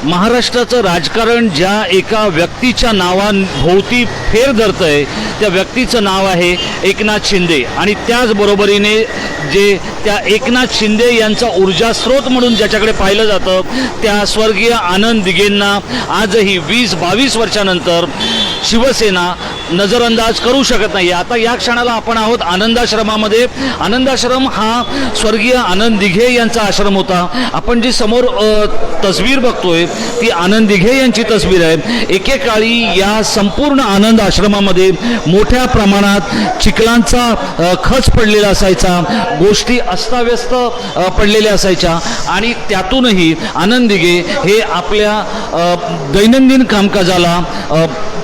महाराष्ट्राचं राजकारण ज्या एका व्यक्तीच्या नावाभोवती फेर धरतंय त्या व्यक्तीचं नाव आहे एकनाथ शिंदे आणि त्याचबरोबरीने जे त्या एकनाथ शिंदे यांचा ऊर्जास्रोत म्हणून ज्याच्याकडे पाहिलं जातं त्या स्वर्गीय आनंद दिघेंना आजही 20-22 वर्षानंतर शिवसेना नजरअंदाज करू शकत नाही. आता या क्षणाला आपण आहोत आनंदाश्रमामध्ये. आनंदाश्रम हा स्वर्गीय आनंद दिघे यांचा आश्रम होता. आपण जी समोर तस्वीर बघतोय ती आनंद दिघे यांची तस्वीर आहे. एकेकाळी या संपूर्ण आनंद आश्रमामध्ये मोठ्या प्रमाणात चिखलांचा खच पडलेला असायचा, गोष्टी अस्ताव्यस्त पडलेल्या असायच्या आणि त्यातूनही आनंद दिघे हे आपल्या दैनंदिन कामकाजाला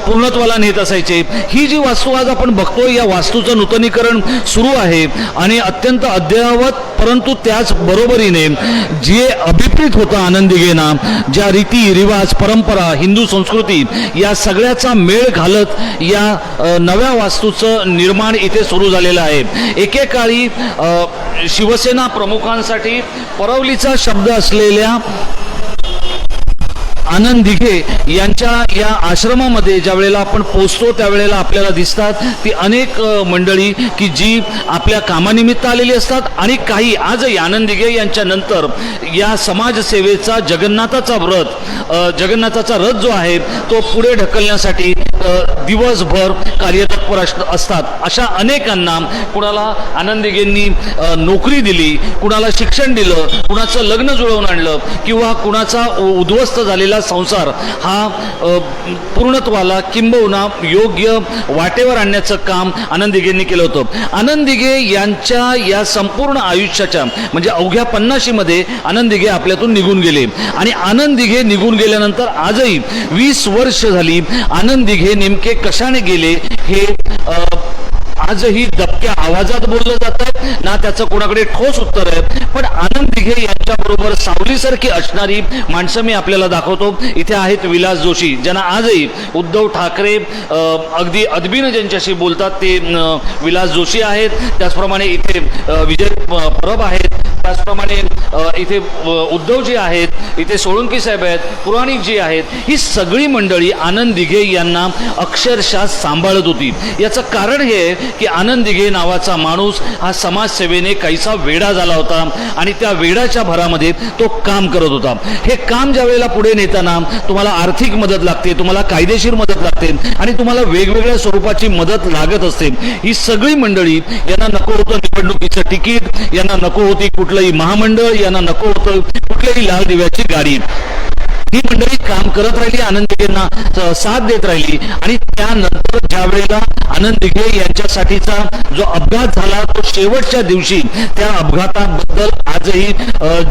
पूर्णत्वाला नेत असायचे. ही जी वास्तू आज आपण बघतोय या वास्तूचं नूतनीकरण सुरू आहे आणि अत्यंत अद्ययावत परंतु त्याच बरोबरीने जे अभिप्रेत होतं आनंद दिघेंना, ज्या रीती रिवाज परंपरा हिंदू संस्कृती या सगळ्याचा मेळ घालत या नव्या वास्तूचं निर्माण इथे सुरू झालेलं आहे. एकेकाळी शिवसेना प्रमुखांसाठी परवलीचा शब्द असलेल्या आनंद दिघे यांच्या या आश्रमामध्ये ज्या वेळेला आपण पोहोचतो त्यावेळेला आपल्याला दिसतात ती अनेक मंडळी की जी आपल्या कामानिमित्त आलेली असतात आणि काही आजही आनंद दिघे यांच्या नंतर या समाजसेवेचा जगन्नाथाचा रथ जो आहे तो पुढे ढकलण्यासाठी दिवसभर कार्यतत्पर असतात. अशा अनेकांना कुणाला आनंद दिघेंनी नोकरी दिली, कुणाला शिक्षण दिलं, कुणाचं लग्न जुळवून आणलं किंवा कुणाचा उद्ध्वस्त झालेला संसार हा पूर्णत्वाला किंबहुना योग्य वाटेवर आणण्याचं काम आनंद दिघेंनी केलं होतं. आनंद दिघे यांच्या या संपूर्ण आयुष्याच्या म्हणजे अवघ्या 50मध्ये आनंद दिघे आपल्यातून निघून गेले आणि आनंद दिघे निघून गेल्यानंतर आजही 20 वर्ष झाली आनंद दिघे नेमके कशाने गेले हे आजही दबक्या आवाजात बोललं जात आहे ना त्याचं कोणाकडे ठोस उत्तर आहे. पण आनंद दिघे यांच्याबरोबर सावलीसारखी असणारी माणसं मी आपल्याला दाखवतो. इथे आहेत विलास जोशी ज्यांना आजही उद्धव ठाकरे अगदी अदबीनं ज्यांच्याशी बोलतात ते विलास जोशी आहेत. त्याचप्रमाणे इथे विजय परब आहेत, त्याचप्रमाणे इथे उद्धवजी आहेत, इथे सोळंकी साहेब आहेत, पुराणिकजी आहेत. ही सगळी मंडळी आनंद दिघे यांना अक्षरशः सांभाळत होती. याचं कारण हे की आनंद दिघे नावाचा माणूस हा समाजसेवेने काहीसा वेडा झाला होता आणि त्या वेडाच्या भरामध्ये तो काम करत होता. हे काम ज्या वेळेला पुढे नेताना तुम्हाला आर्थिक मदत लागते, तुम्हाला कायदेशीर मदत लागते आणि तुम्हाला वेगवेगळ्या स्वरूपाची मदत लागत असते. ही सगळी मंडळी यांना नको होतं निवडणुकीचं तिकीट, यांना नको होती कुठलंही महामंडळ, यांना नको होतं कुठल्याही लाल दिव्याची गाडी. ही मंडळी काम करत राहिली, आनंद दिघेंना साथ देत राहिली आणि त्यानंतर ज्या वेळेला आनंद दिघे यांच्यासाठीचा जो अपघात झाला तो शेवटच्या दिवशी त्या अपघाताबद्दल आजही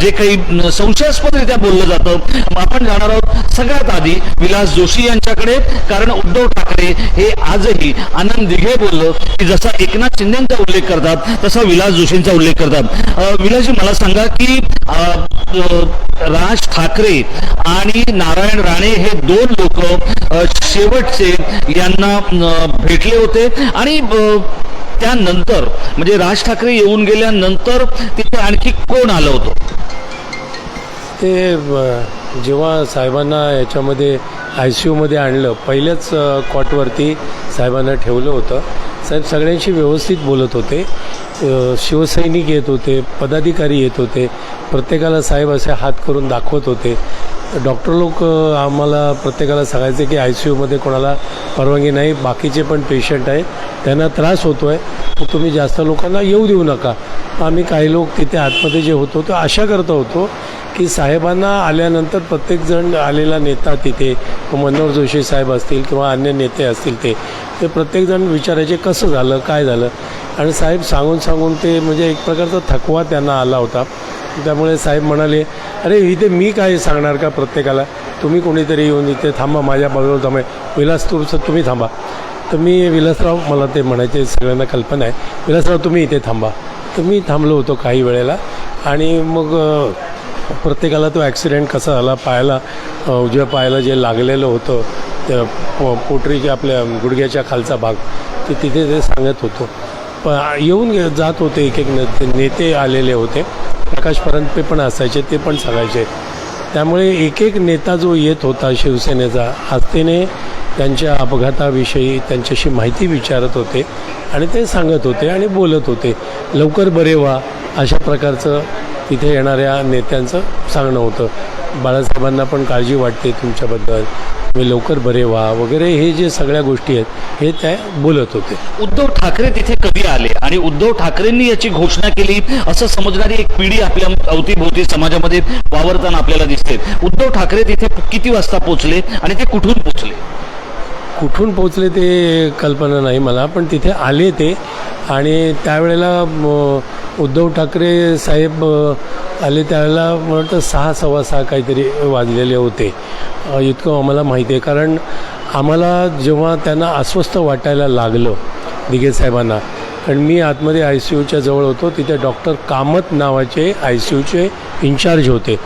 जे काही संशयास्पदरित्या बोललं जातं आपण जाणार आहोत सगळ्यात आधी विलास जोशी यांच्याकडे. कारण उद्धव ठाकरे हे आजही आनंद दिघे बोललं की जसा एकनाथ शिंदेचा उल्लेख करतात तसा विलास जोशींचा उल्लेख करतात. विलासजी मला सांगा की राज ठाकरे आणि नारायण राणे हे दोन लोक शेवटचे यांना भेटले होते आणि त्यानंतर म्हणजे राज ठाकरे येऊन गेल्यानंतर तिथे आणखी कोण आलं होतं? ते जेव्हा साहेबांना याच्यामध्ये ICUमध्ये आणलं पहिल्याच कॉटवरती साहेबांना ठेवलं होतं. साहेब सगळ्यांशी व्यवस्थित बोलत होते, शिवसैनिक येत होते, पदाधिकारी येत होते, प्रत्येकाला साहेब असे हात करून दाखवत होते. डॉक्टर लोक आम्हाला प्रत्येकाला सांगायचे की ICUमध्ये कोणाला परवानगी नाही, बाकीचे पण पेशंट आहे त्यांना त्रास होतो आहे, तुम्ही जास्त लोकांना येऊ देऊ नका. आम्ही काही लोक तिथे आतमध्ये जे होतो तो आशा करत होतो की साहेबांना आल्यानंतर प्रत्येकजण आलेला नेता तिथे मनोहर जोशी साहेब असतील किंवा अन्य नेते असतील ते प्रत्येकजण विचारायचे कसं झालं काय झालं आणि साहेब सांगून ते म्हणजे एक प्रकारचा थकवा त्यांना आला होता. त्यामुळे साहेब म्हणाले अरे इथे मी काय सांगणार का प्रत्येकाला, तुम्ही कोणीतरी येऊन इथे थांबा, माझ्या बाजूला थांबा, विलास तुम्ही थांबा. तर मी विलासराव मला ते म्हणायचे सगळ्यांना कल्पना आहे, विलासराव तुम्ही इथे थांबा. तर मी थांबलो होतो काही वेळेला आणि मग प्रत्येकाला तो ॲक्सिडेंट कसा झाला, पायाला उजव्या पायाला जे लागलेलं होतं त्या पोटरीच्या आपल्या गुडघ्याच्या खालचा भाग ते तिथे ते सांगत होतो. येऊन जात होते एक नेते आलेले होते, प्रकाश परंतपे पण असायचे, ते पण सांगायचे. त्यामुळे एक एक नेता जो येत होता शिवसेनेचा हस्तीने त्यांच्या अपघाताविषयी त्यांच्याशी माहिती विचारत होते आणि ते सांगत होते आणि बोलत होते. लवकर बरे व्हा अशा प्रकारचं तिथे येणाऱ्या नेत्यांचं सांगणं होतं. बाळासाहेबांना पण काळजी वाटते तुमच्याबद्दल, तुम्ही लवकर बरे व्हा वगैरे, हे जे सगळ्या गोष्टी आहेत हे त्या बोलत होते. उद्धव ठाकरे तिथे कधी आले आणि उद्धव ठाकरेंनी याची घोषणा केली असं समजणारी एक पिढी आपल्या अवतीभोवती समाजामध्ये वावरताना आपल्याला दिसते. उद्धव ठाकरे तिथे किती वाजता पोहोचले आणि ते कुठून पोहोचले? कुठून पोचले ते कल्पना नाही मला, पण तिथे आले ते. आणि त्यावेळेला उद्धव ठाकरे साहेब आले त्यावेळेला मला वाटतं 6:15 काहीतरी वाजलेले होते, इतकं आम्हाला माहिती आहे. कारण आम्हाला जेव्हा त्यांना अस्वस्थ वाटायला लागलं दिघे साहेबांना, कारण मी आतमध्ये ICUच्या जवळ होतो, तिथे डॉक्टर कामत नावाचे ICUचे इन्चार्ज होते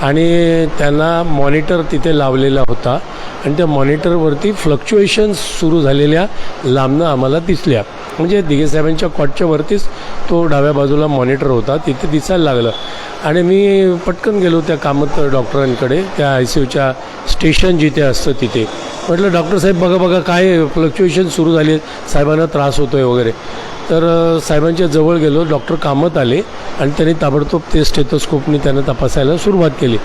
आणि त्यांना मॉनिटर तिथे लावलेला होता आणि त्या मॉनिटरवरती फ्लक्च्युएशन्स सुरू झालेल्या लांबनं आम्हाला दिसल्या. म्हणजे दिघे साहेबांच्या कॉटच्या वरतीच तो डाव्या बाजूला मॉनिटर होता, तिथे दिसायला लागलं. आणि मी पटकन गेलो त्या कामत डॉक्टरांकडे, त्या ICUच्या स्टेशन जिथे असतं तिथे. म्हटलं डॉक्टर साहेब बघा काय फ्लक्च्युएशन सुरू झाले, साहेबांना त्रास होतो आहे वगैरे. तर साहेबांच्या जवळ गेलो, डॉक्टर कामत आले आणि त्यांनी ताबडतोब ते स्टेथोस्कोपनी त्यांना तपासायला सुरुवात केली.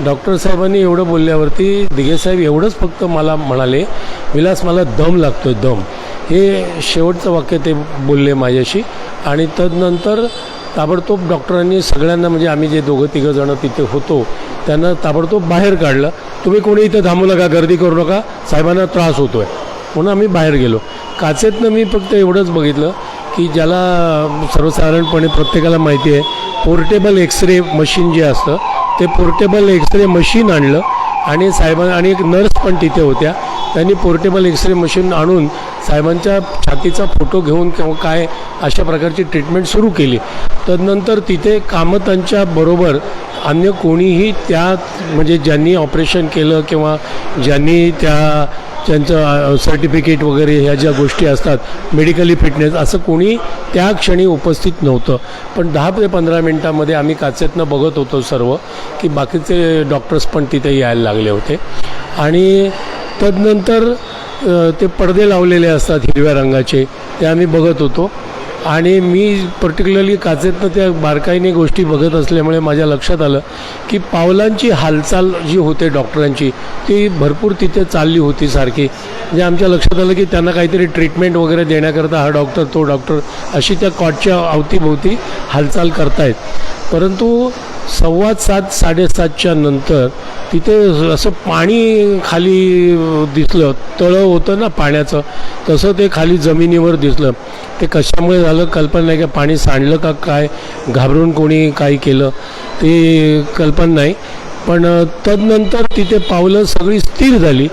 डॉक्टर साहेबांनी एवढं बोलल्यावरती दिघे साहेब एवढंच फक्त मला म्हणाले, विलास मला दम लागतोय, दम. हे शेवटचं वाक्य ते बोलले माझ्याशी. आणि तदनंतर ताबडतोब डॉक्टरांनी सगळ्यांना, म्हणजे आम्ही जे 2-3 जणं तिथे होतो त्यांना ताबडतोब बाहेर काढलं. तुम्ही कोणी इथं थांबू नका, गर्दी करू नका, साहेबांना त्रास होतो आहे म्हणून आम्ही बाहेर गेलो. काचेतनं मी फक्त एवढंच बघितलं की ज्याला सर्वसाधारणपणे प्रत्येकाला माहिती आहे, पोर्टेबल एक्सरे मशीन जे असतं ते पोर्टेबल एक्सरे मशीन आणलं आणि साहेबांना, आणि एक नर्स पण तिथे होत्या, त्यांनी पोर्टेबल एक्सरे मशीन आणून साहेबांच्या छातीचा फोटो घेऊन किंवा काय अशा प्रकारची ट्रीटमेंट सुरू केली. तदनंतर तिथे कामतांच्या बरोबर अन्य कोणीही त्यात, म्हणजे ज्यांनी ऑपरेशन केलं किंवा ज्यांनी त्यांचं सर्टिफिकेट वगैरे ह्या ज्या गोष्टी असतात, मेडिकली फिटनेस, असं कोणी त्या क्षणी उपस्थित नव्हतं. पण 10 ते 15 मिनटामध्ये आम्ही काचेतनं बघत होतो सर्व की बाकीचे डॉक्टर्स पण तिथे यायला लागले होते. आणि तदनंतर ते पडदे लावलेले असतात हिरव्या रंगाचे, ते आम्ही बघत होतो. आणि मी पर्टिक्युलरली काचेतनं त्या बारकाईने गोष्टी बघत असल्यामुळे माझ्या लक्षात आलं की पावलांची हालचाल जी होते डॉक्टरांची ती भरपूर तिथे चालली होती सारखी. म्हणजे आमच्या लक्षात आलं की त्यांना काहीतरी ट्रीटमेंट वगैरे देण्याकरता हा डॉक्टर तो डॉक्टर अशी त्या कॉटच्या अवतीभोवती हालचाल करतायत. परंतु 7:15 7:30च्या नंतर तिथे असं पाणी खाली दिसलं, तळं होतं ना पाण्याचं, तसं ते खाली जमिनीवर दिसलं. ते कशामुळे झालं कल्पना नाही, का पाणी सांडलं का काय, घाबरून कोणी काही केलं ते कल्पना नाही. पण तदनंतर तिथे पावलं सगळी स्थिर झाली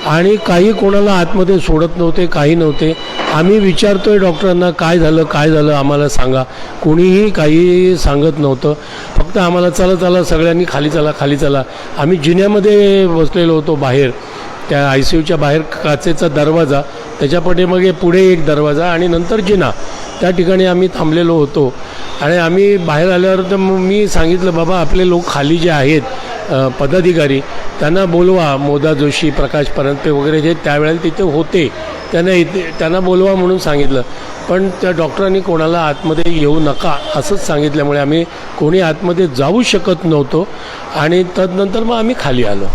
आणि काही कोणाला आतमध्ये सोडत नव्हते, काही नव्हते. आम्ही विचारतोय डॉक्टरांना काय झालं आम्हाला सांगा, कोणीही काही सांगत नव्हतं. फक्त आम्हाला चला सगळ्यांनी खाली चला. आम्ही जिन्यामध्ये बसलेलो होतो बाहेर, त्या ICUच्या बाहेर काचेचा दरवाजा, त्याच्या पाठीमागे पुढे एक दरवाजा आणि नंतर जिना, त्या ठिकाणी आम्ही थांबलेलो होतो. आणि आम्ही बाहेर आल्यावर तर मी सांगितलं, बाबा आपले लोक खाली जे आहेत पदाधिकारी त्यांना बोलवा, मोदा जोशी, प्रकाश परंतपे वगैरे जे त्यावेळेला तिथे होते त्यांना बोलवा म्हणून सांगितलं. पण त्या डॉक्टरांनी कोणाला आतमध्ये येऊ नका असंच सांगितल्यामुळे आम्ही कोणी आतमध्ये जाऊ शकत नव्हतो आणि तदनंतर मग आम्ही खाली आलो.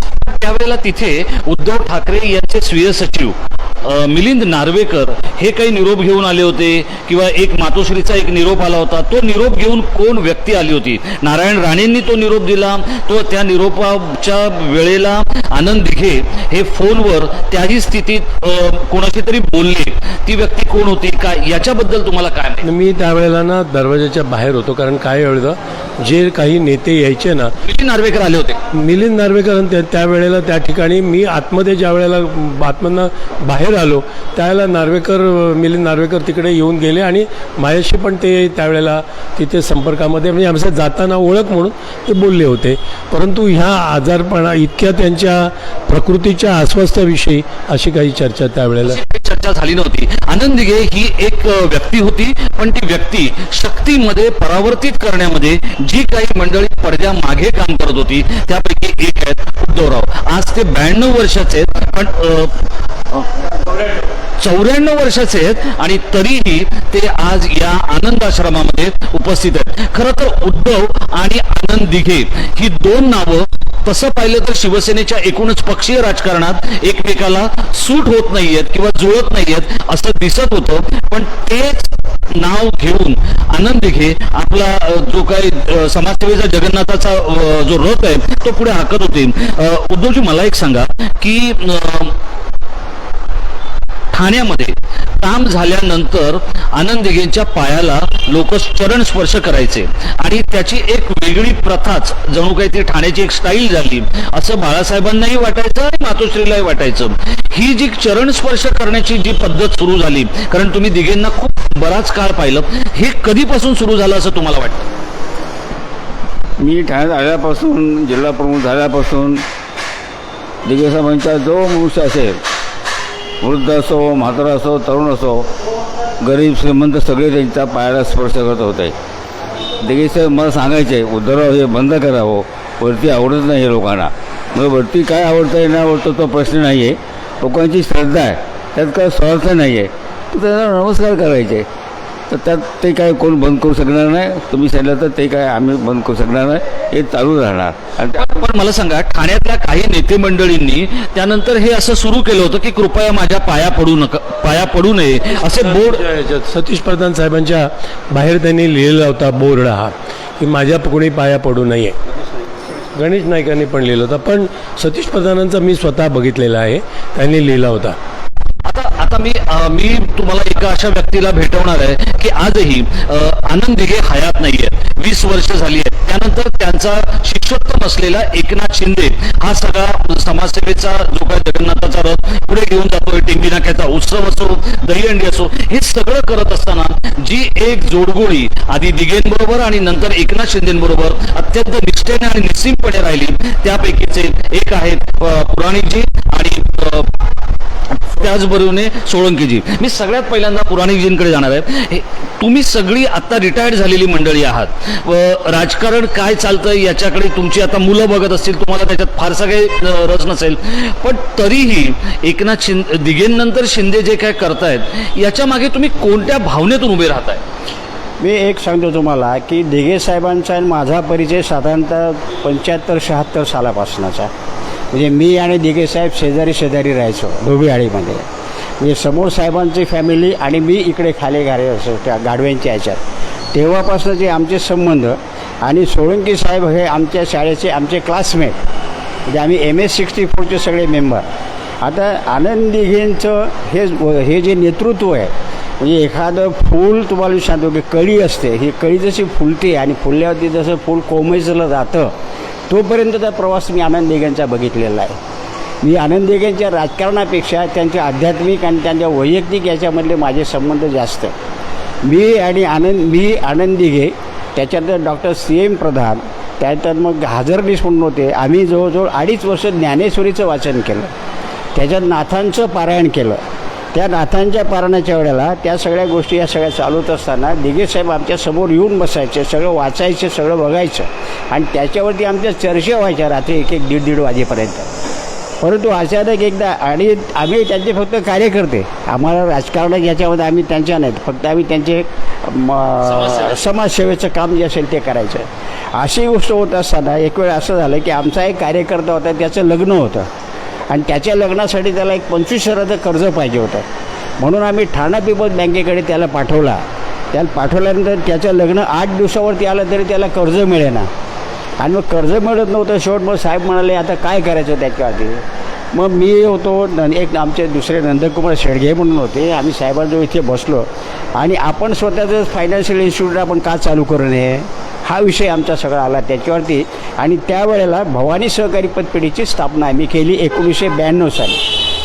त्यावेळेला तिथे उद्धव ठाकरे यांचे स्वीय सचिव मिलिंद नार्वेकर हे काही निरोप घेऊन आले होते किंवा एक मातोश्रीचा एक निरोप आला होता, तो निरोप घेऊन कोण व्यक्ती आली होती? नारायण राणेंनी तो निरोप दिला. तो त्या निरोपाच्या वेळेला आनंद दिघे हे फोनवर त्याही स्थितीत कोणाशी तरी बोलले, ती व्यक्ती कोण होती काय, याच्याबद्दल तुम्हाला काय माहिती? मी त्यावेळेला ना दरवाजाच्या बाहेर होतो, कारण काय वेळेला जे काही नेते यायचे ना, मिलिंद नार्वेकर आले होते. मिलिंद नार्वेकर त्यावेळेला त्या ठिकाणी, मी आतमध्ये ज्या वेळेला आतमधनं बाहेर आलो त्यावेळेला मिलिंद नार्वेकर तिकडे येऊन गेले आणि माझ्याशी पण ते त्यावेळेला तिथे संपर्कामध्ये, म्हणजे आमच्या जाताना ओळख म्हणून ते बोलले होते. परंतु ह्या आजारपणा इतक्या त्यांच्या प्रकृतीच्या अस्वस्थतेविषयी अशी काही चर्चा त्यावेळेला चर्चा झाली नव्हती. आनंद दिघे ही एक व्यक्ती होती, पण ती व्यक्ती शक्तीमध्ये परावर्तित करण्यामध्ये जी काही मंडळी पडद्यामागे काम करत होती त्यापैकी एक आहेत उद्धवराव. आज ते 92 वर्षाचे आहेत, पण 94 वर्षाचे आहेत आणि तरीही ते आज या आनंद आश्रमामध्ये उपस्थित आहेत. खरं तर उद्धव आणि आनंद दिघे ही दोन नावं तसं पाहिलं तर शिवसेनेच्या एकूणच पक्षीय राजकारणात एकमेकाला सूट होत नाहीयेत किंवा जुळत नाहीयेत असं दिसत होतं. पण तेच नाव घेऊन आनंद दिघे आपला जो काही समाजसेवेचा जगन्नाथाचा जो रथ आहे तो पुढे हाकत होते. उद्धवजी, मला एक सांगा की ठाण्यामध्ये काम झाल्यानंतर आनंद दिघेंच्या पायाला लोक चरण स्पर्श करायचे आणि त्याची एक वेगळी प्रथाच जणू काही ती ठाण्याची एक स्टाईल झाली असं बाळासाहेबांनाही वाटायचं आणि मातोश्रीलाही वाटायचं. ही जी चरण स्पर्श करण्याची जी पद्धत सुरू झाली, कारण तुम्ही दिघेंना खूप बराच काळ पाहिलं, हे कधीपासून सुरू झालं असं तुम्हाला वाटतं? मी ठाण्यात आल्यापासून, जिल्हा प्रमुख झाल्यापासून दिघे साहेबांचा जो मनुष्य असेल, वृद्ध असो, म्हातारा असो, तरुण असो, गरीब श्रीमंत सगळे त्यांच्या पायाला स्पर्श करत होते. दिघे साहेब मला सांगायचे, उद्धवराव हे बंद करावं, वरती आवडत नाही हे लोकांना. मग वरती काय आवडतं आहे नाही आवडतं तो प्रश्न नाही आहे, लोकांची श्रद्धा आहे, त्यात काय स्वार्थ नाही आहे, तर त्यांना नमस्कार करायचे. तर त्यात ते काय कोण बंद करू शकणार नाही. तुम्ही सांगितलं तर ते काय आम्ही बंद करू शकणार नाही, हे चालू राहणार. आणि पण मला सांगा, ठाण्यातल्या काही नेते मंडळींनी त्यानंतर हे असं सुरू केलं होतं की कृपया माझ्या पाया पडू नये असे बोर्ड. सतीश प्रधान साहेबांच्या बाहेर त्यांनी लिहिलेला होता बोर्ड हा की माझ्या कोणी पाया पडू नये. गणेश नाईकांनी पण लिहिलं होतं, पण सतीश प्रधानांचा मी स्वतः बघितलेला आहे, त्यांनी लिहिला होता. आता मी तुम्हाला एका अशा व्यक्तीला भेटवणार आहे की आजही आनंद दिघे हयात नाहीये, 20 वर्ष झाली आहेत. त्यानंतर त्यांचा शिष्योत्तम असलेला एकनाथ शिंदे हा सगळा समाजसेवेचा जो काय जगन्नाथाचा रथ पुढे घेऊन जातोय, टिंबी नाक्याचा उत्सव असो, दहीहंडी असो, हे सगळं करत असताना जी एक जोडगोळी आधी दिघेंबरोबर आणि नंतर एकनाथ शिंदेबरोबर अत्यंत निष्ठेने आणि निस्सीमपणे राहिली, त्यापैकीचे एक आहेत पुराणिकजी आणि त्याचबरोबर सोळंकीजी. मी सगळ्यात पहिल्यांदा पुराणिकजींकडे जाणार आहे. तुम्ही सगळी आता रिटायर्ड झालेली मंडळी आहात व राजकारण काय चालतं याच्याकडे तुमची आता मुलं बघत असतील, तुम्हाला त्याच्यात फारसा काही रस नसेल, पण तरीही एकनाथ दिघेंनंतर शिंदे जे काय करतायत याच्या मागे तुम्ही कोणत्या भावनेतून उभे राहताय? मी एक सांगतो तुम्हाला की दिघे साहेबांचा आणि माझा परिचय साधारणतः 75-76 सालापासूनचा. म्हणजे मी आणि दिघे साहेब शेजारी राहायचो धोबीआळीमध्ये. म्हणजे समोर साहेबांची फॅमिली आणि मी इकडे खाली घाले असो त्या गाडव्यांच्या ह्याच्यात. तेव्हापासून जे आमचे संबंध, आणि सोळंकी साहेब हे आमच्या शाळेचे आमचे क्लासमेट, म्हणजे आम्ही MS-64चे सगळे मेंबर. आता आनंद दिघेंचं हे जे नेतृत्व आहे, म्हणजे एखादं फूल तुम्हाला सांगतो की कळी असते, ही कळी जशी फुलते आणि फुलल्यावरती जसं फूल कोमेजलं जातं, तोपर्यंतचा प्रवास मी आनंद दिघेंचा बघितलेला आहे. मी आनंद दिघेंच्या राजकारणापेक्षा त्यांच्या आध्यात्मिक आणि त्यांच्या वैयक्तिक याच्यामधले माझे संबंध जास्त. मी आनंद दिघे, त्याच्यात डॉक्टर CM प्रधान, त्याच्यात मग हाजरनीस म्हणून होते. आम्ही जवळजवळ 2.5 वर्ष ज्ञानेश्वरीचं वाचन केलं, त्याच्यात नाथांचं पारायण केलं. त्या नाथांच्या पारायणाच्या वेळेला त्या सगळ्या गोष्टी या सगळ्या चालवत असताना दिघे साहेब आमच्यासमोर येऊन बसायचे, सगळं वाचायचे, सगळं बघायचं आणि त्याच्यावरती आमच्या चर्चा व्हायच्या रात्री 1-1, 1:30 वाजेपर्यंत. परंतु अचानक एकदा, आणि आम्ही त्यांचे फक्त कार्यकर्ते, आम्हाला राजकारणात याच्यामध्ये आम्ही त्यांच्या नाहीत, फक्त आम्ही त्यांचे समाजसेवेचं काम जे असेल ते करायचं. अशी गोष्ट होत असताना एक वेळ असं झालं की आमचा एक कार्यकर्ता होता, त्याचं लग्न होतं आणि त्याच्या लग्नासाठी त्याला एक 25,000 कर्ज पाहिजे होतं. म्हणून आम्ही ठाणा पीपल्स बँकेकडे त्याला पाठवला. त्याला पाठवल्यानंतर त्याचं लग्न 8 दिवसावरती आलं तरी त्याला कर्ज मिळेना आणि मग कर्ज मिळत नव्हतं. शेवट मग साहेब म्हणाले आता काय करायचं त्याच्यावरती. मग मी होतो, एक आमचे दुसरे नंदकुमार शेडगे म्हणून होते, आम्ही साहेबांजवळ इथे बसलो आणि आपण स्वतःचं फायनान्शियल इन्स्टिट्यूट आपण का चालू करू नये हा विषय आमचा सगळा आला त्याच्यावरती. आणि त्यावेळेला भवानी सहकारी पतपेढीची स्थापना आम्ही केली 1992 साली.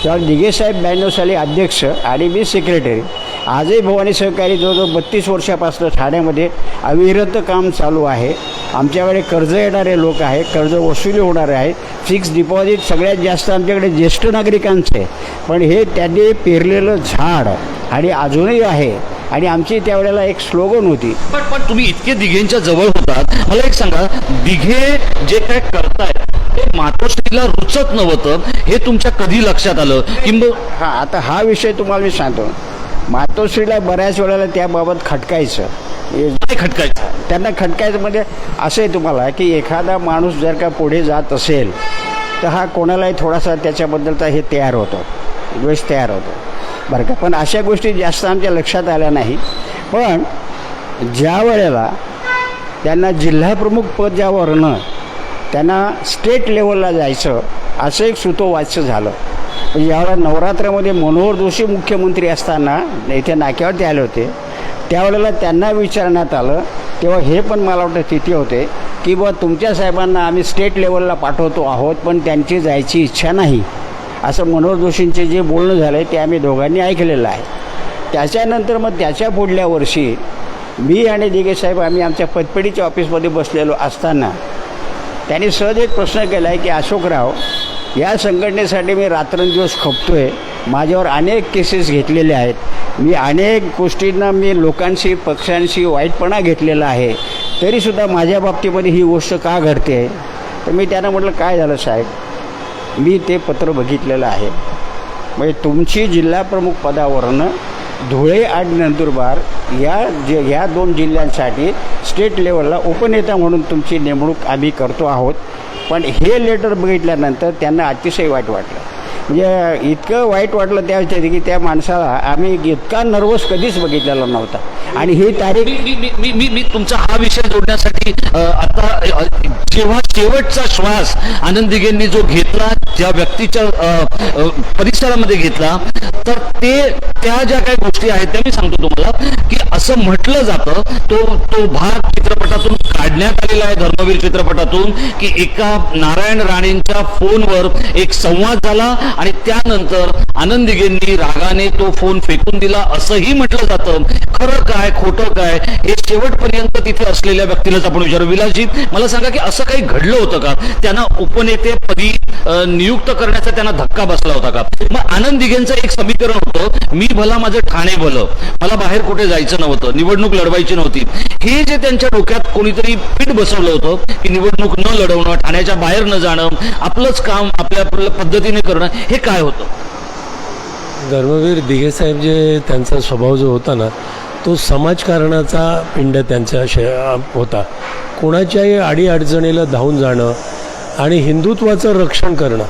तेव्हा दिघे साहेब 92 साली अध्यक्ष आणि मी सेक्रेटरी. आजही भवानी सहकारी जवळजवळ 32 वर्षापासून ठाण्यामध्ये अविरत काम चालू आहे. आमच्याकडे कर्ज येणारे लोक आहे, कर्ज वसुली होणारे आहे. फिक्स डिपॉझिट सगळ्यात जास्त आमच्याकडे ज्येष्ठ नागरिकांचे, पण हे त्यांनी पेरलेलं झाड आणि अजूनही आहे आणि आमची त्यावेळेला एक स्लोगन होती. पण तुम्ही इतके दिघेंच्या जवळ होतात, मला एक सांगा, दिघे जे काय करतायत ते मातोश्रीला रुचत नव्हतं हे तुमच्या कधी लक्षात आलं? हां, आता हा विषय तुम्हाला मी सांगतो. मातोश्रीला बऱ्याच वेळेला त्याबाबत खटकायचं. काय खटकायचं? त्यांना खटकायचं म्हणजे असं आहे तुम्हाला की एखादा माणूस जर का पुढे जात असेल तर हा कोणालाही थोडासा त्याच्याबद्दलचा हे तयार होतो, द्वेष तयार होतो बरं का. पण अशा गोष्टी जास्त आमच्या लक्षात आल्या नाही. पण ज्या वेळेला त्यांना जिल्हाप्रमुख पद ज्यावरनं त्यांना स्टेट लेवलला जायचं असं एक सुतोवाच्य झालं. म्हणजे यावेळेला नवरात्रामध्ये मनोहर जोशी मुख्यमंत्री असताना इथे नाक्यावरती आले होते, त्यावेळेला त्यांना विचारण्यात आलं, तेव्हा हे पण मला वाटतं तिथे होते की बुवा तुमच्या साहेबांना आम्ही स्टेट लेवलला पाठवतो आहोत पण त्यांची जायची इच्छा नाही, असं मनोहर जोशींचे जे बोलणं झालं आहे ते आम्ही दोघांनी ऐकलेलं आहे. त्याच्यानंतर मग त्याच्या पुढल्या वर्षी मी आणि दिघे साहेब आम्ही आमच्या पतपेढीच्या ऑफिसमध्ये बसलेलो असताना त्यांनी सहज एक प्रश्न केला आहे की अशोकराव, या संघटनेसाठी मी रात्रंदिवस खपतो आहे, माझ्यावर अनेक केसेस घेतलेले आहेत, मी अनेक गोष्टींना मी लोकांशी पक्षांशी वाईटपणा घेतलेला आहे, तरीसुद्धा माझ्या बाबतीमध्ये ही गोष्ट का घडते? तर मी त्यांना म्हटलं, काय झालं साहेब, मी ते पत्र बघितलेलं आहे. म्हणजे तुमची जिल्हाप्रमुख पदावरनं धुळे आणि नंदुरबार या 2 जिल्ह्यांसाठी स्टेट लेवलला उपनेता म्हणून तुमची नेमणूक आम्ही करतो आहोत. पण हे लेटर बघितल्यानंतर त्यांना अतिशय वाईट वाटलं. म्हणजे इतकं वाईट वाटलं त्यावेळी की त्या माणसाला आम्ही इतका नर्वस कधीच बघितलेला नव्हता. आणि ही तारीख मी तुमचा हा विषय जोडण्यासाठी आता जेव्हा शेवटचा श्वास आनंद दिघेंनी जो घेतला, ज्या व्यक्तीच्या परिसरामध्ये घेतला, तर त्या ज्या काही गोष्टी आहेत त्या मी सांगतो तुम्हाला की असं म्हटलं जातं, तो भाग चित्रपटातून काढण्यात आलेला आहे, धर्मवीर चित्रपटातून, की एका नारायण राणेंच्या फोनवर एक संवाद झाला आणि त्यानंतर आनंद दिघेंनी रागाने तो फोन फेकून दिला असंही म्हटलं जातं. खरं काय खोटं काय हे शेवटपर्यंत तिथे असलेल्या व्यक्तीलाच आपण विचारू. विलासजी, मला सांगा की असं काही घडलं होतं का? त्यांना उपनेतेपदी नियुक्त करण्याचा त्यांना धक्का बसला होता का? मग आनंद दिघेंचं एक समीकरण होतं, मी भला माझं ठाणे भलं, मला बाहेर कुठे जायचं नव्हतं, निवडणूक लढवायची नव्हती. हे जे त्यांच्या डोक्यात कोणीतरी पीठ बसवलं होतं की निवडणूक न लढवणं, ठाण्याच्या बाहेर न जाणं, आपलंच काम आपल्या पद्धतीने करणं, हे काय होतं? धर्मवीर दिघे साहेब जे त्यांचा स्वभाव जो होता ना, तो समाजकारणाचा पिंड त्यांचा होता. कोणाच्याही अडीअडचणीला धावून जाणं आणि हिंदुत्वाचं रक्षण करणं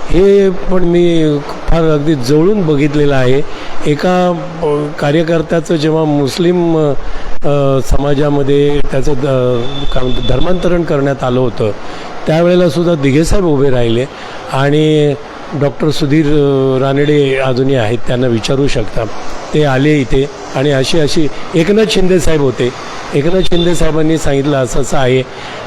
हे पण मी फार अगदी जवळून बघितलेलं आहे. एका कार्यकर्त्याचं जेव्हा मुस्लिम समाजामध्ये त्याचं धर्मांतरण करण्यात आलं होतं, त्यावेळेला सुद्धा दिघेसाहेब उभे राहिले. आणि डॉक्टर सुधीर रानडे अजूनही आहेत, त्यांना विचारू शकता, ते आले इथे. आणि अशी एकनाथ शिंदे साहेब होते, एकनाथ शिंदे साहेबांनी सांगितलं असं असं आहे,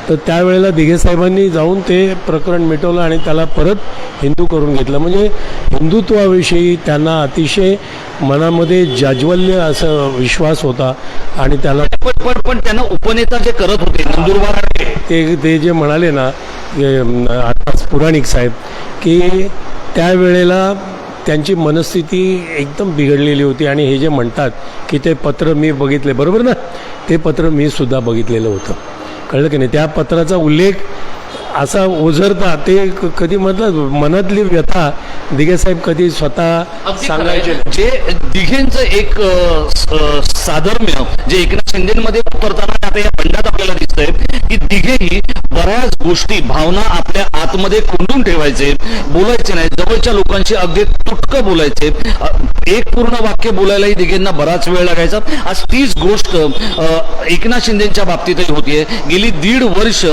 तर त्यावेळेला दिघे साहेबांनी जाऊन ते प्रकरण मिटवलं आणि त्याला परत हिंदू करून घेतलं. म्हणजे हिंदुत्वाविषयी त्यांना अतिशय मनामध्ये जाज्वल्य असं विश्वास होता. आणि त्याला पण त्यांना उपनेता जे करत होते नंदुरबार, ते जे म्हणाले ना पुराणिक साहेब, की त्यावेळेला त्यांची मनस्थिती एकदम बिघडलेली होती. आणि हे जे म्हणतात की ते पत्र मी बघितले, बरोबर ना, ते पत्र मी सुद्धा बघितलेलं होतं, कळलं की नाही. त्या पत्राचा उल्लेख असा ओझरता, ते कधी म्हटलं मनातली व्यथा दिघेसाहेब कधी स्वतः सांगायचे. जे दिघेंचं एक साधर्म्य जे एकनाथ शिंदेमध्ये उतरताना आता या बंडात आपल्याला दिसतंय की दिघेही बऱ्याच गोष्टी, भावना आपल्या आतमध्ये कोंडून ठेवायचे, बोलायचे नाही, जवळच्या लोकांशी अगदी तुटकं बोलायचे, एक पूर्ण वाक्य बोलायलाही दिघेंना बराच वेळ लागायचा. आज तीच गोष्ट एकनाथ शिंदेच्या बाबतीतही होतीये. गेली 1.5 वर्ष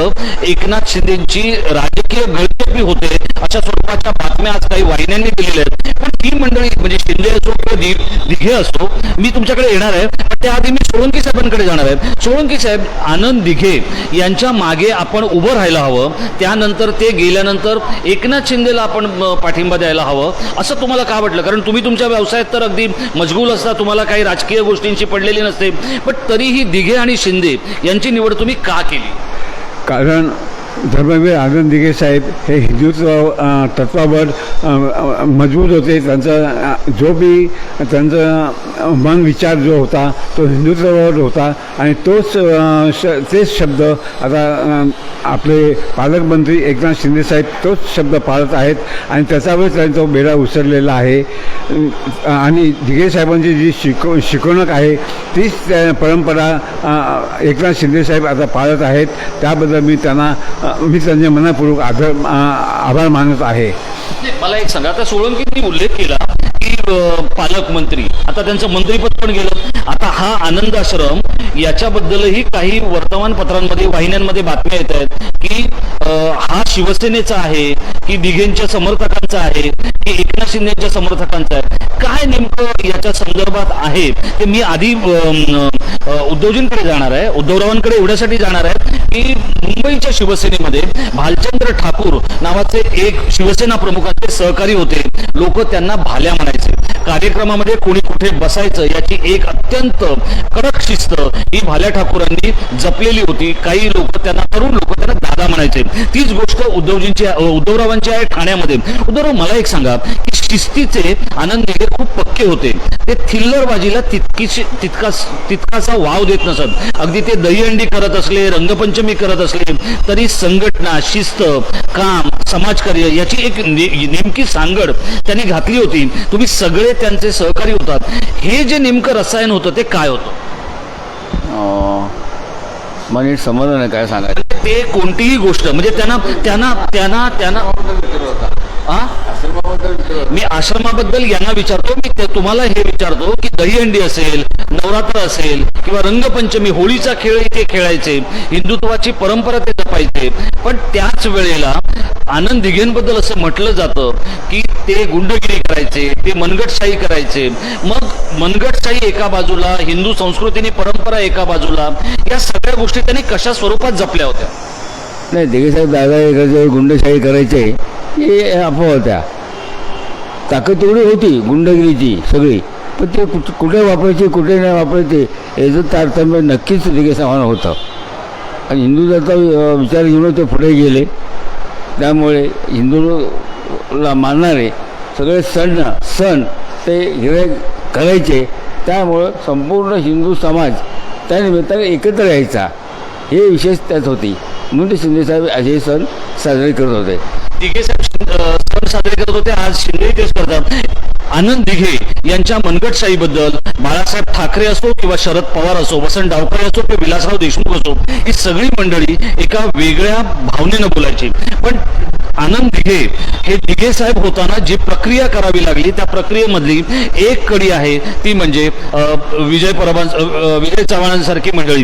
एकनाथ शिंदेची राजकीय गळचेपी होते अशा स्वरूपाच्या बातम्या आज काही वाहिन्यांनी दिलेल्या आहेत. पण ती मंडळी म्हणजे शिंदे असो किंवा दिघे असो, मी तुमच्याकडे येणार आहे, पण त्याआधी मी सोळंकी साहेबांकडे जाणार आहे. सोळंकी साहेब, आनंद दिघे यांच्या मागे आपण उभं राहायला हवं, त्यानंतर ते गेल्यानंतर एकनाथ शिंदेला आपण पाठिंबा द्यायला हवं, असं तुम्हाला का वाटलं? कारण तुम्ही तुमच्या व्यवसायात तर अगदी मशगूल असता, तुम्हाला काही राजकीय गोष्टींची पडलेली नसते, पण तरीही दिघे आणि शिंदे यांची निवड तुम्ही का केली? कारण धर्मवीर आनंद दिघे साहेब हे हिंदुत्व तत्वावर मजबूत होते. त्यांचा जो बी त्यांचा मन विचार जो होता तो हिंदुत्वावर होता आणि तेच शब्द आता आपले पालकमंत्री एकनाथ शिंदे साहेब तोच शब्द पाळत आहेत आणि त्याच्यावर त्यांचा बेडा उसरलेला आहे. आणि दिघे साहेबांची जी शिकवणूक आहे तीच परंपरा एकनाथ शिंदे साहेब आता पाळत आहेत. त्याबद्दल मी त्यांचे मनापूर्वक आभार मानत आहे. मला एक सांगा, आता सोळंकींनी उल्लेख केला की पालकमंत्री, आता त्यांचं मंत्रीपद पण गेलं. आता हा आनंद आश्रम याच्याबद्दलही काही वर्तमानपत्रांमध्ये वाहिन्यांमध्ये बातम्या येत आहेत की हा शिवसेनेचा आहे की दिघेंच्या समर्थकांचा आहे की एकनाथ शिंदेच्या समर्थकांचा आहे. काय नेमकं याच्या संदर्भात आहे ते मी आधी उद्धवजींकडे जाणार आहे, उद्धवरावांकडे एवढ्यासाठी जाणार आहे की मुंबईच्या शिवसेनेमध्ये भालचंद्र ठाकूर नावाचे एक शिवसेना प्रमुखांचे सहकारी होते. लोक त्यांना भाल्या म्हणायचे. कार्यक्रमामध्ये कोणी कुठे बसायचं याची एक अत्यंत कडक शिस्त ही भाल्या ठाकूरांनी जपलेली होती. काही लोक त्यांना, तरुण लोक त्यांना दादा म्हणायचे. तीच गोष्ट उद्धवरावांची आहे ठाण्यामध्ये. उद्धवराव, मला एक सांगा की शिस्तीचे आनंद दिघे खूप पक्के होते. ते थिल्लरबाजीला तितकासा वाव देत नसत. अगदी ते दहीहंडी करत असले, रंगपंचमी करत असले तरी संघटना, शिस्त, काम, समाजकार्य याची एक नेमकी सांगड त्यांनी घातली होती. तुम्ही सगळे त्यांचे सहकारी होतात. हे जे नेमकं रसायन होतं ते काय होतं? मला नीट समजलं नाही काय सांगायचं. ते कोणतीही गोष्ट म्हणजे त्यांना मी आश्रमाबद्दल यांना विचारतो, मी तुम्हाला हे विचारतो की दहीहंडी असेल, नवरात्र असेल किंवा रंगपंचमी, होळीचा खेळ इथे खेळायचे, हिंदुत्वाची परंपरा ते जपायचे. पण त्याच वेळेला आनंद दिघेंबद्दल असं म्हटलं जातं की ते गुंडगिरी करायचे, ते मनगटशाही करायचे. मग मनगटशाही एका बाजूला, हिंदू संस्कृतीने परंपरा एका बाजूला, या सगळ्या गोष्टी त्यांनी कशा स्वरूपात जपल्या होत्या? नाही, दिघेसाहेब दादा गुंडशाही करायचे हे अफवा होत्या. ताकद तेवढी होती गुंडगिरीची सगळी, पण ते कुठे वापरायचे कुठे नाही वापरायचे याचं तारतम्य नक्कीच दिघेसाहेबांना होतं. आणि हिंदूचा विचार घेऊन ते पुढे गेले. त्यामुळे हिंदूला मानणारे सगळे सण ते करायचे. त्यामुळं संपूर्ण हिंदू समाज त्यानिमित्ताने एकत्र यायचा, हे विशेष त्यात होती. म्हणून ते शिंदेसाहेब असे सण साजरे करत होते. दिघे साहेब सण साजरे करत होते, आज शिंदे तेच करतात. आनंद दिघे यांच्या मनगटशाहीबद्दल बाळासाहेब ठाकरे असो किंवा शरद पवार असो, वसंत डावकरे असो किंवा विलासराव देशमुख असो, ही सगळी मंडळी एका वेगळ्या भावनेनं बोलायची. पण आनंद दिघे हे दिघे साहेब होताना जी प्रक्रिया करावी लागली त्या प्रक्रियेमधली एक कडी आहे ती म्हणजे विजय चव्हाणांसारखी मंडळी.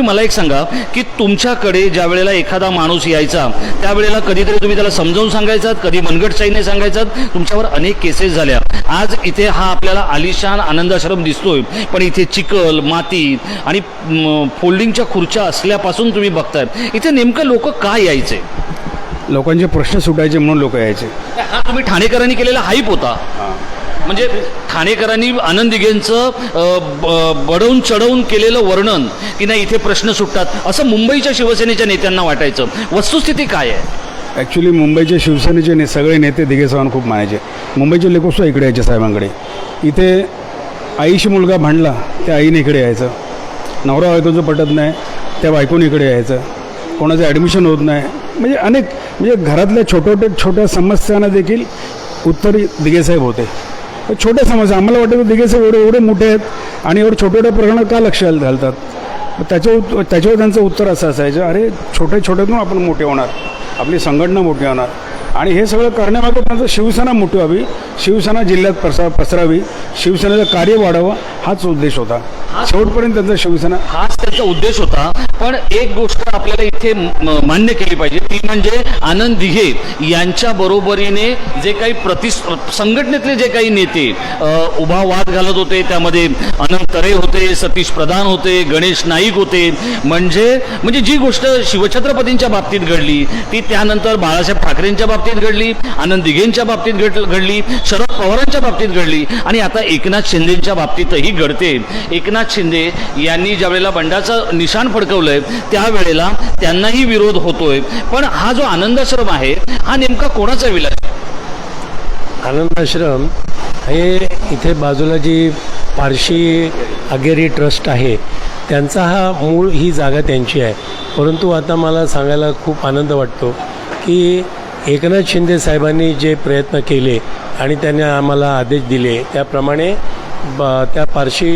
मला एक सांगा की तुमच्याकडे ज्या वेळेला एखादा माणूस यायचा त्यावेळेला कधीतरी तुम्ही त्याला समजावून सांगायचात, कधी मनगटशाहीने सांगायचात. तुमच्यावर अनेक केसेस झाल्या. आज इथे हा आपल्याला आलिशान आनंद आश्रम दिसतोय, पण इथे चिखल, माती आणि फोल्डिंगच्या खुर्च्या असल्यापासून तुम्ही बघताय इथे नेमकं लोक का यायचे? लोकांचे प्रश्न सुटायचे म्हणून लोक यायचे. हा तुम्ही ठाणेकरांनी केलेला हाईप होता. म्हणजे ठाणेकरांनी आनंद दिघेंचं बडवून चढवून केलेलं वर्णन की नाही इथे प्रश्न सुटतात असं मुंबईच्या शिवसेनेच्या नेत्यांना वाटायचं. वस्तुस्थिती काय आहे? ॲक्च्युली मुंबईचे शिवसेनेचे सगळे नेते दिघे साहेबांना खूप मानायचे. मुंबईचे लोकसुद्धा इकडे यायचे साहेबांकडे. इथे आईशी मुलगा भांडला त्या आईने इकडे यायचं, नवरा बायकोचं पटत नाही त्या बायकोने इकडे यायचं, कोणाचं ॲडमिशन होत नाही, म्हणजे घरातल्या छोट्या समस्यांना देखील उत्तर दिघेसाहेब होते. छोट्या समस्या आम्हाला वाटतं दिघेसाहेब एवढे मोठे आहेत आणि एवढे छोट्या प्रकरणात का लक्ष घालतात. त्याच्यावर त्यांचं उत्तर असं असायचं, अरे छोट्यातून आपण मोठे होणार, आपली संघटना मोठी होणार आणि हे सगळं करण्यामागे त्यांचं शिवसेना मोठी व्हावी, शिवसेना जिल्ह्यात पसरावी, शिवसेनेचं कार्य वाढावं हाच उद्देश होता. शेवटपर्यंत त्यांचा शिवसेना हाच त्यांचा उद्देश होता. पण एक गोष्ट आपल्याला इथे मान्य केली पाहिजे ती म्हणजे आनंद दिघे यांच्या बरोबरीने जे काही संघटनेतले जे काही नेते उभा वाद घालत होते त्यामध्ये अनंत तरे होते, सतीश प्रधान होते, गणेश नाईक होते. म्हणजे जी गोष्ट शिवछत्रपतींच्या बाबतीत घडली ती त्यानंतर बाळासाहेब ठाकरेंच्या बाबतीत बाबतीत घडली, आनंद दिघेंच्या बाबतीत घडली, शरद पवारांच्या बाबतीत घडली आणि आता एकनाथ शिंदेच्या बाबतीतही घडते. एकनाथ शिंदे यांनी ज्यावेळेला बंडाचं निशाण फडकवलंय त्यावेळेला त्यांनाही विरोध होतोय. पण हा जो आनंदाश्रम आहे हा नेमका कोणाचा विलास? आनंदाश्रम हे इथे बाजूला जी पारशी अगेरी ट्रस्ट आहे त्यांचा हा मूळ ही जागा त्यांची आहे. परंतु आता मला सांगायला खूप आनंद वाटतो की एकनाथ शिंदे साहेबांनी जे प्रयत्न केले आणि त्यांनी आम्हाला आदेश दिले त्याप्रमाणे त्या पारशी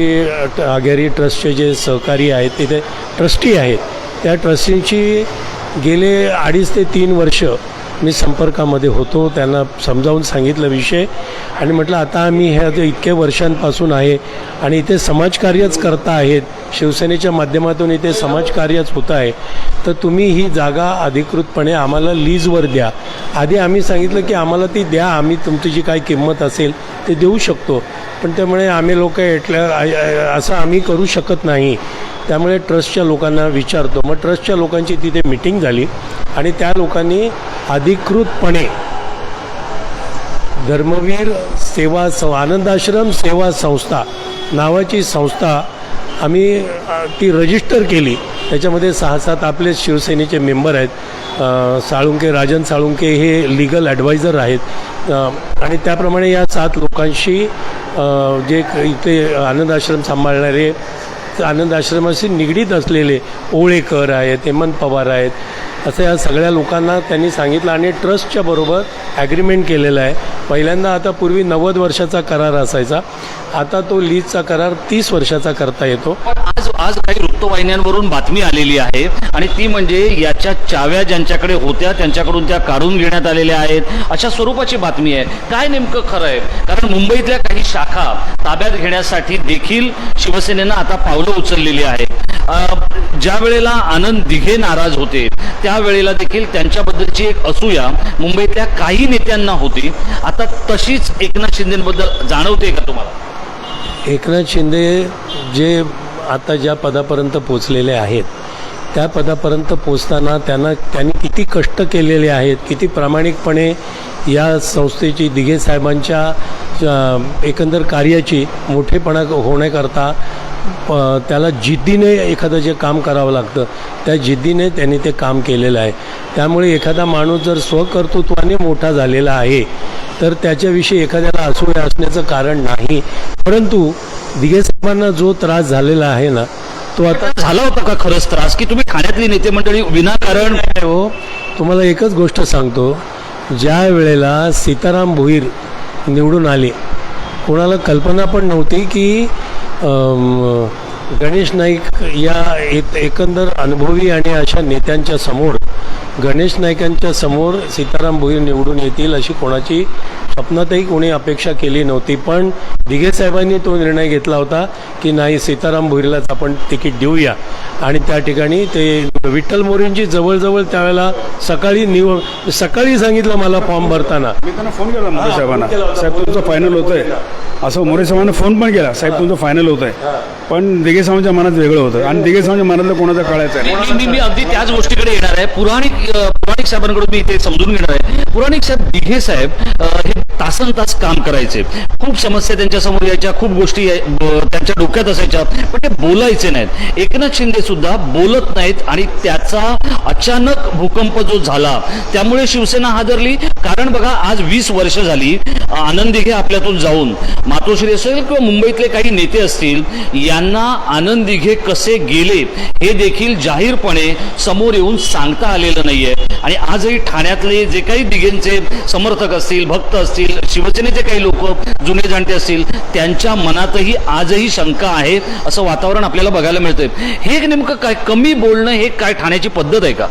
अगेरी ट्रस्टचे जे सहकारी आहेत तिथे ट्रस्टी आहेत त्या ट्रस्टींची गेले 2.5 ते 3 वर्ष मी संपर्कामध्ये होतो. त्यांना समजावून सांगितलं विषय आणि म्हटलं आता आम्ही ह्या जे इतक्या वर्षांपासून आहे आणि इथे समाजकार्यच करता आहेत, शिवसेनेच्या माध्यमातून इथे समाजकार्यच होतं आहे, तर तुम्ही ही जागा अधिकृतपणे आम्हाला लीजवर द्या. आधी आम्ही सांगितलं की आम्हाला ती द्या, आम्ही तुमची जी काही किंमत असेल ते देऊ शकतो. पण त्यामुळे आम्ही लोक असं आम्ही करू शकत नाही. त्यामुळे ट्रस्टच्या लोकांना विचारतो. मग ट्रस्टच्या लोकांची तिथे मिटिंग झाली आणि त्या लोकांनी अधिकृतपणे धर्मवीर सेवा आनंदाश्रम सेवा संस्था नावाची संस्था आम्ही ती रजिस्टर केली. त्याच्यामध्ये 6-7 आपले शिवसेनेचे मेंबर आहेत. साळुंके राजन साळुंके हे लीगल ॲडवायझर आहेत आणि त्याप्रमाणे या 7 लोकांशी जे इथे आनंदाश्रम सांभाळणारे आनंद आश्रमाशी निगडीत असलेले ओळेकर आहेत, हेमंत पवार आहेत, असं या सगळ्या लोकांना त्यांनी सांगितलं आणि ट्रस्टच्या बरोबर ॲग्रीमेंट केलेला आहे. पहिल्यांदा आता पूर्वी 90 वर्षाचा करार असायचा, आता तो लीजचा करार 30 वर्षाचा करता येतो. आज काही वृत्तवाहिन्यांवरून बातमी आलेली आहे आणि ती म्हणजे याच्या चाव्या ज्यांच्याकडे होत्या त्यांच्याकडून त्या काढून घेण्यात आलेल्या आहेत अशा स्वरूपाची बातमी आहे. काय नेमकं खरं आहे? कारण मुंबईतल्या काही शाखा ताब्यात घेण्यासाठी देखील शिवसेनेनं आता पावलं उचललेली आहेत. ज्या वेळेला आनंद दिघे नाराज होते त्यावेळेला देखील त्यांच्याबद्दलची एक असूया मुंबईतल्या काही नेत्यांना होती. आता तशीच एकनाथ शिंदेबद्दल जाणवते का तुम्हाला? एकनाथ शिंदे जे आता ज्या पदापर्यंत पोचलेले आहेत त्या पदापर्यंत पोचताना त्यांनी किती कष्ट केलेले आहेत, किती प्रामाणिकपणे या संस्थेची दिघे साहेबांच्या एकंदर कार्याची मोठेपणा होण्याकरता त्याला जिद्दीने एखादं जे काम करावं लागतं त्या जिद्दीने त्यांनी ते काम केलेलं आहे. त्यामुळे एखादा माणूस जर स्वकर्तृत्वाने मोठा झालेला आहे तर त्याच्याविषयी एखाद्याला असूया असण्याचं कारण नाही. परंतु दिघे साहेबांना जो त्रास झालेला आहे ना तो आता झाला होता का खरंच त्रास की तुम्ही ठाण्यातली नेते मंडळी विनाकारण? हो, तुम्हाला एकच गोष्ट सांगतो, ज्या वेळेला सीताराम भोईर निवडून आले कोणाला कल्पना पण नव्हती की गणेश नाईक या एकंदर अनुभवी आणि अशा नेत्यांच्या समोर गणेश नाईकांच्या समोर सीताराम भोईर निवडून येतील अशी कोणाची स्वप्नातही कोणी अपेक्षा केली नव्हती. पण दिघे साहेबांनी तो निर्णय घेतला होता की नाही, सीताराम भोईरलाच आपण तिकीट देऊया आणि त्या ठिकाणी ते विठ्ठल मोरेंची जवळजवळ त्यावेळेला सकाळी सांगितलं मला फॉर्म भरताना. मी त्यांना फोन केला मोरे साहेबांना, साहेब तुमचं फायनल होतं आहे असं. मोरे साहेबांना फोन पण केला, साहेब तुमचं फायनल होतं आहे. पण दिघे साहेबांच्या मनात वेगळं होतं आणि दिघे साहेबांच्या मनातलं कोणाचं कळायचं आहे. मी अगदी त्याच गोष्टीकडे येणार आहे. पुराणिक साहेबांकडून मी इथे समजून घेणार आहे. पुराणिक साहेब दिघे साहेब हे तासन तास काम करायचे, खूप समस्या त्यांच्या समोर यायच्या, खूप गोष्टी त्यांच्या डोक्यात असायच्या, पण ते बोलायचे नाहीत. एकनाथ शिंदे सुद्धा बोलत नाहीत आणि त्याचा अचानक भूकंप जो झाला त्यामुळे शिवसेना हादरली. कारण बघा, आज 20 वर्ष झाली आनंद दिघे आपल्यातून जाऊन, मातोश्री असेल किंवा मुंबईतले काही नेते असतील, यांना आनंद दिघे कसे गेले हे देखील जाहीरपणे समोर येऊन सांगता आलेलं नाहीये. आणि आजही ठाण्यातले जे काही दिघेंचे समर्थक असतील, भक्त असतील, शिवसेनेचे काही लोक जुने जाणते असतील, त्यांच्या मनातही आजही शंका आहे असं वातावरण आपल्याला बघायला मिळतंय. हे नेमकं काय कमी बोलणं हे काय ठाण्याची पद्धत आहे का?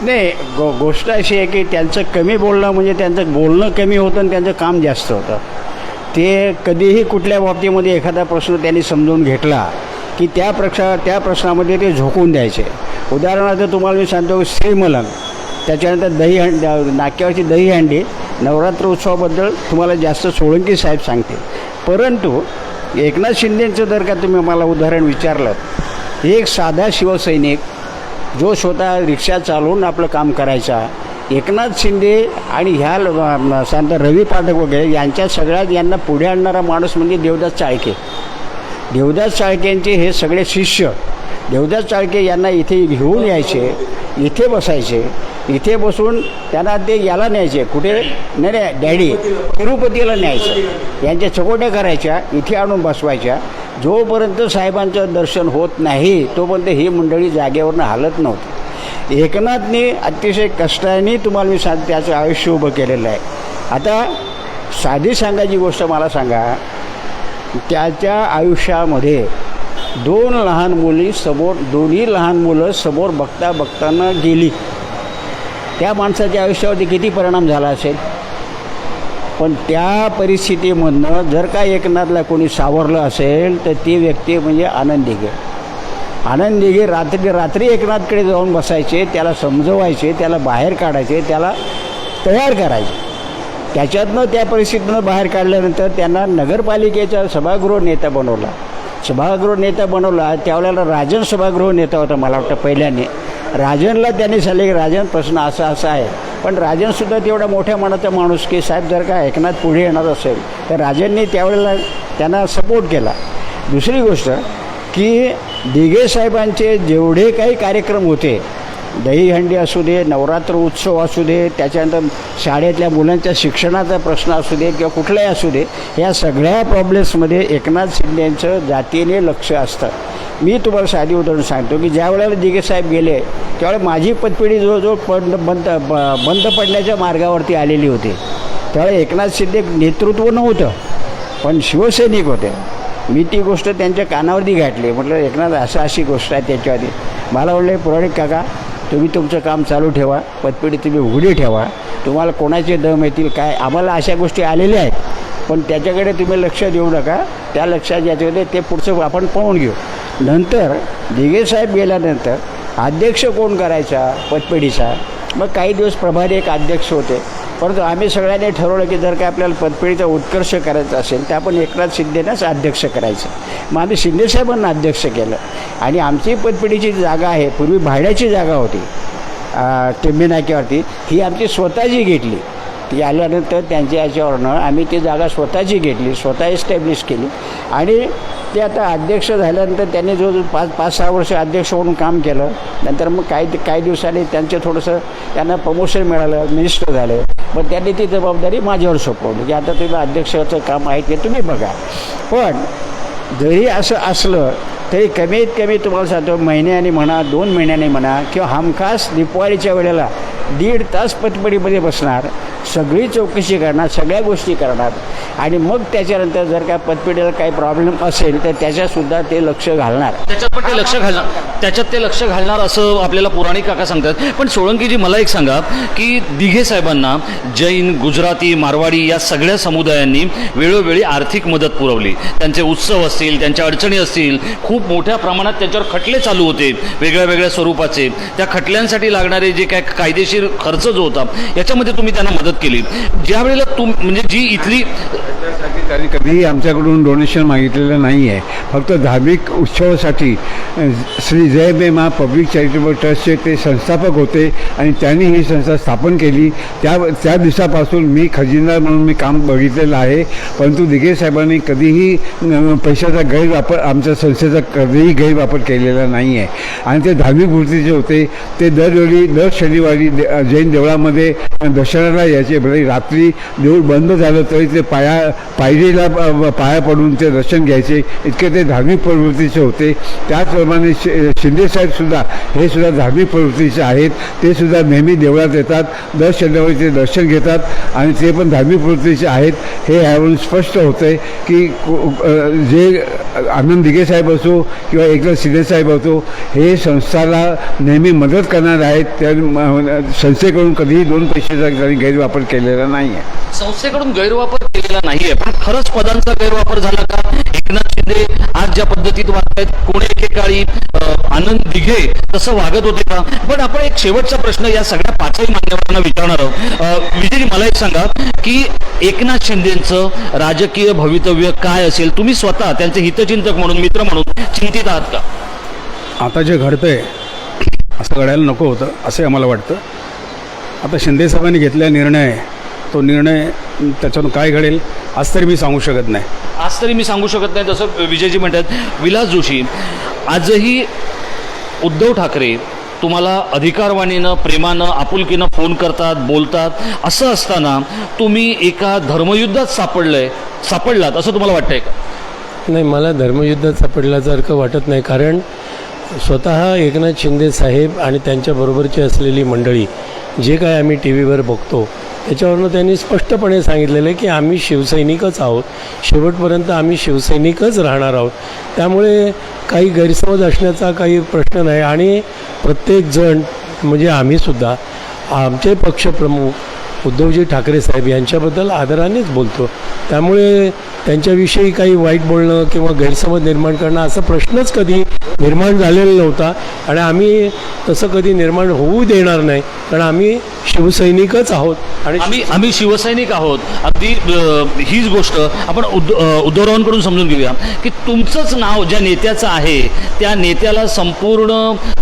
नाही, गोष्ट अशी आहे की त्यांचं कमी बोलणं म्हणजे त्यांचं बोलणं कमी होतं आणि त्यांचं काम जास्त होतं. ते कधीही कुठल्या बाबतीमध्ये एखादा प्रश्न त्यांनी समजून घेतला की त्या प्रश्नामध्ये ते झोकून द्यायचे. उदाहरणार्थ तुम्हाला मी सांगतो, श्रीमलंग, त्याच्यानंतर नाक्यावरची दहीहंडी, नवरात्र उत्सवाबद्दल तुम्हाला जास्त सोळंकी साहेब सांगतील. परंतु एकनाथ शिंदेंचं जर का तुम्ही मला उदाहरण विचारलं, एक साधा शिवसैनिक जो स्वतः रिक्षा चालवून आपलं काम करायचा, एकनाथ शिंदे आणि ह्या सांगता रवी पाठक वगैरे यांच्या सगळ्यात यांना पुढे आणणारा माणूस म्हणजे देवदास चाळके. देवदास चाळकेंचे हे सगळे शिष्य, देवदास चाळके यांना इथे घेऊन यायचे, इथे बसायचे, इथे बसून त्यांना ते याला न्यायचे, कुठे नाही डॅडी तिरुपतीला न्यायचं, यांच्या चकोट्या करायच्या, इथे आणून बसवायच्या. जोपर्यंत साहेबांचं दर्शन होत नाही तोपर्यंत ही मंडळी जागेवरनं हालत नव्हती. एकनाथने अतिशय कष्टाने तुम्हाला मी त्याचं आयुष्य उभं केलेलं आहे. आता साधी सांगायची गोष्ट मला सांगा, त्याच्या आयुष्यामध्ये दोन लहान मुली समोर, दोन्ही लहान मुलं समोर बघता बघताना गेली. त्या माणसाच्या आयुष्यावरती किती परिणाम झाला असेल. पण त्या परिस्थितीमधनं जर का एकनाथला कोणी सावरलं असेल तर ती व्यक्ती म्हणजे आनंद दिघे. आनंद दिघे रात्री एकनाथकडे जाऊन बसायचे, त्याला समजवायचे, त्याला बाहेर काढायचे, त्याला तयार करायचे. त्याच्यातनं त्या परिस्थितीनं बाहेर काढल्यानंतर त्यांना नगरपालिकेचा सभागृह नेता बनवला. सभागृह नेता बनवला त्यावेळेला राजन सभागृह नेता होता मला वाटतं पहिल्याने. राजनला त्यांनी सांगितले की राजन प्रश्न असा असा आहे. पण राजनसुद्धा तेवढा मोठ्या मनाचा माणूस की साहेब जर का एकनाथ पुढे येणार असेल तर राजनने त्यावेळेला त्यांना सपोर्ट केला. दुसरी गोष्ट की दिघे साहेबांचे जेवढे काही कार्यक्रम होते, दहीहंडी असू दे, नवरात्र उत्सव असू दे, त्याच्यानंतर शाळेतल्या मुलांच्या शिक्षणाचा प्रश्न असू दे किंवा कुठलाही असू दे, या सगळ्या प्रॉब्लेम्समध्ये एकनाथ शिंदेंचं जातीने लक्ष असतं. मी तुम्हाला साधी उदाहरण सांगतो की ज्या वेळेला दिघे साहेब गेले त्यावेळेला माझी पतपिढी जवळजवळ बंद पडण्याच्या मार्गावरती आलेली होती. त्यावेळेला एकनाथ शिंदे नेतृत्व नव्हतं पण शिवसैनिक होते. मी ती गोष्ट त्यांच्या कानावरती घातली. म्हटलं एकनाथ अशी गोष्ट आहे त्याच्याआधी. मला म्हणले पुराणिक काका तुम्ही तुमचं काम चालू ठेवा, पतपिढी तुम्ही उघडी ठेवा, तुम्हाला कोणाचे दम येतील काय, आम्हाला अशा गोष्टी आलेल्या आहेत पण त्याच्याकडे तुम्ही लक्ष देऊ नका. त्या लक्षात ज्याच्याकडे ते पुढचं आपण पाहून घेऊ. नंतर दिघे साहेब गेल्यानंतर अध्यक्ष कोण करायचा पतपिढीचा, मग काही दिवस प्रभारी एक अध्यक्ष होते. परंतु आम्ही सगळ्यांनी ठरवलं की जर का आपल्याला पतपिढीचा उत्कर्ष करायचा असेल तर आपण एकनाथ शिंदेनाच अध्यक्ष करायचं. मग आम्ही शिंदेसाहेबांना अध्यक्ष केलं आणि आमची पतपिढीची जागा आहे, पूर्वी भाड्याची जागा होती टेंबे नाक्यावरती, ही आमची स्वतःची घेतली. ती आल्यानंतर त्यांच्या याच्यावरनं आम्ही ती जागा स्वतःची घेतली, स्वतः एस्टॅब्लिश केली आणि ते आता अध्यक्ष झाल्यानंतर त्यांनी जो 5-6 वर्ष अध्यक्ष म्हणून काम केलं. नंतर मग काही दिवसांनी त्यांचं थोडंसं त्यांना प्रमोशन मिळालं, मिनिस्टर झाले. मग त्यांनी ती जबाबदारी माझ्यावर सोपवली की आता तुम्ही अध्यक्षाचं काम आहे ते तुम्ही बघा. पण जरी असं असलं तरी कमीत कमी तुम्हाला सांगतो महिन्याने म्हणा, 2 महिन्याने म्हणा किंवा हमखास दिवाळीच्या वेळेला 1.5 तास पतपिढीमध्ये बसणार, सगळी चौकशी करणार, सगळ्या गोष्टी करणार आणि मग त्याच्यानंतर जर का पतपिढीला काही प्रॉब्लेम असेल तर त्याच्यातसुद्धा ते लक्ष घालणार. त्याच्यात पण ते लक्ष घालणार असं आपल्याला पुराणिक काका सांगतात. पण सोळंकीजी मला एक सांगा की दिघे साहेबांना जैन, गुजराती, मारवाडी या सगळ्या समुदायांनी वेळोवेळी आर्थिक मदत पुरवली. त्यांचे उत्सव असतील, त्यांच्या अडचणी असतील, खूप मोठ्या प्रमाणात त्यांच्यावर खटले चालू होते वेगळ्या वेगळ्या स्वरूपाचे. त्या खटल्यांसाठी लागणारे जे काय कायदेशीर खर्च जो होता याच्यामध्ये तुम्ही त्यांना मदत केली. ज्या वेळेला म्हणजे जी इथली त्यांनी कधीही आमच्याकडून डोनेशन मागितलेलं नाही आहे. फक्त धार्मिक उत्सवासाठी श्री जय मा पब्लिक चॅरिटेबल ट्रस्टचे ते संस्थापक होते आणि त्यांनी ही संस्था स्थापन केली. त्या दिवसापासून मी खजिनदार म्हणून मी काम बघितलेलं आहे. परंतु दिघे साहेबांनी कधीही पैशाचा गैरवापर, आमच्या संस्थेचा कधीही गैरवापर केलेला नाही आहे. आणि ते धार्मिक वृत्तीचे होते. ते दर शनिवारी जैन देवळामध्ये दर्शनाला यायचे. भले रात्री देऊळ बंद झालं तरी ते पायरीला पाया पडून ते दर्शन घ्यायचे. इतके ते धार्मिक प्रवृत्तीचे होते. त्याचप्रमाणे शिंदेसाहेबसुद्धा हे सुद्धा धार्मिक प्रवृत्तीचे आहेत. ते सुद्धा नेहमी देवळात येतात, दर शनिवारी ते दर्शन घेतात आणि ते पण धार्मिक प्रवृत्तीचे आहेत. हे ह्यावरून स्पष्ट होतं आहे की जे आनंद दिघे साहेब असो किंवा एकनाथ शिंदेसाहेब असो हे संस्थाला नेहमी मदत करणार आहेत. त्या संस्थेकडून कधीही 2 पैशाचा त्यांनी गैरवापर केलेला नाही आहे. संस्थेकडून गैरवापर केलेला नाहीये, पण खरंच पदांचा गैरवापर झाला का? एकनाथ शिंदे आज ज्या पद्धतीत वागतायत, कोणी एकेकाळी आनंद दिघे तसं वागत होते का? पण आपण एक शेवटचा प्रश्न या सगळ्या 5ही मान्यवरांना विचारणार आहोत. विजयजी मला एक सांगा की एकनाथ शिंदेंचं राजकीय भवितव्य काय असेल? तुम्ही स्वतः त्यांचे हितचिंतक म्हणून, मित्र म्हणून चिंतित आहात का? आता जे घडतंय असं घडायला नको होतं असं आम्हाला वाटतं. आता शिंदे साहेबांनी घेतलेला निर्णय आहे, तो निर्णय त्याच्यातून काय घडेल आज तरी मी सांगू शकत नाही. आज तरी मी सांगू शकत नाही, जसं विजयजी म्हणतात. विलास जोशी, आजही उद्धव ठाकरे तुम्हाला अधिकारवाणीनं, प्रेमानं, आपुलकीनं फोन करतात, बोलतात. असं असताना तुम्ही एका धर्मयुद्धात सापडलात असं तुम्हाला वाटतंय का? नाही, मला धर्मयुद्धात सापडल्यासारखं वाटत नाही. कारण स्वतः एकनाथ शिंदे साहेब आणि त्यांच्याबरोबरची असलेली मंडळी जे काय आम्ही टी व्हीवर बघतो त्याच्यावरनं त्यांनी स्पष्टपणे सांगितलेलं आहे की आम्ही शिवसैनिकच आहोत, शेवटपर्यंत आम्ही शिवसैनिकच राहणार आहोत. त्यामुळे काही गैरसमज असण्याचा काही प्रश्न नाही. आणि प्रत्येकजण म्हणजे आम्हीसुद्धा आमचे पक्षप्रमुख उद्धवजी ठाकरे साहेब यांच्याबद्दल आदरानेच बोलतो. त्यामुळे त्यांच्याविषयी काही वाईट बोलणं किंवा गैरसमज निर्माण करणं असा प्रश्नच कधी निर्माण झालेला नव्हता. आणि आम्ही तसं कधी निर्माण होऊ देणार नाही, कारण आम्ही शिवसैनिकच आहोत. आणि आम्ही शिवसैनिक आहोत. अगदी हीच गोष्ट आपण उद्धवरावांकडून समजून घेऊया की तुमचंच नाव ज्या नेत्याचं आहे त्या नेत्याला संपूर्ण